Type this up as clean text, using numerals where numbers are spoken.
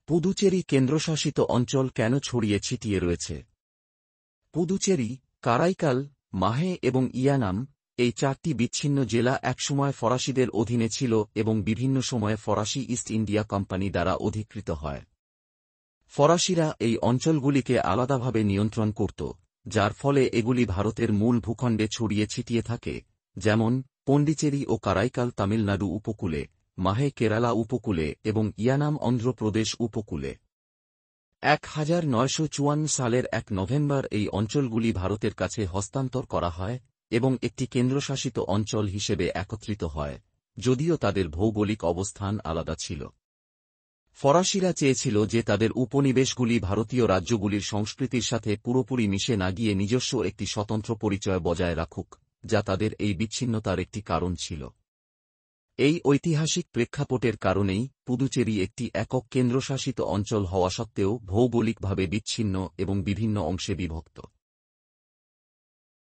পুদুচেরি কেন্দ্রশাসিত অঞ্চল কেন ছড়িয়ে ছিটিয়ে রয়েছে? পুদুচেরি, কারাইকাল, মাহে এবং ইয়ানাম, এই চারটি বিচ্ছিন্ন জেলা একসময় ফরাসিদের অধীনে ছিল এবং বিভিন্ন সময়ে ফরাসি ইস্ট ইন্ডিয়া কোম্পানি দ্বারা অধিকৃত হয়। ফরাসিরা এই অঞ্চলগুলিকে আলাদাভাবে নিয়ন্ত্রণ করত, যার ফলে এগুলি ভারতের মূল ভূখণ্ডে ছড়িয়ে ছিটিয়ে থাকে, যেমন পন্ডিচেরি ও কারাইকাল তামিলনাড়ু উপকূলে, মাহে কেরালা উপকূলে এবং ইয়ানাম অন্ধ্রপ্রদেশ উপকূলে। 1954 সালের 1 নভেম্বর এই অঞ্চলগুলি ভারতের কাছে হস্তান্তর করা হয় এবং একটি কেন্দ্রশাসিত অঞ্চল হিসেবে একত্রিত হয়, যদিও তাদের ভৌগোলিক অবস্থান আলাদা ছিল। ফরাসিরা চেয়েছিল যে তাদের উপনিবেশগুলি ভারতীয় রাজ্যগুলির সংস্কৃতির সাথে পুরোপুরি মিশে না গিয়ে নিজস্ব একটি স্বতন্ত্র পরিচয় বজায় রাখুক, যা তাদের এই বিচ্ছিন্নতার একটি কারণ ছিল। এই ঐতিহাসিক প্রেক্ষাপটের কারণেই পুদুচেরি একটি একক কেন্দ্রশাসিত অঞ্চল হওয়া সত্ত্বেও ভৌগোলিকভাবে বিচ্ছিন্ন এবং বিভিন্ন অংশে বিভক্ত।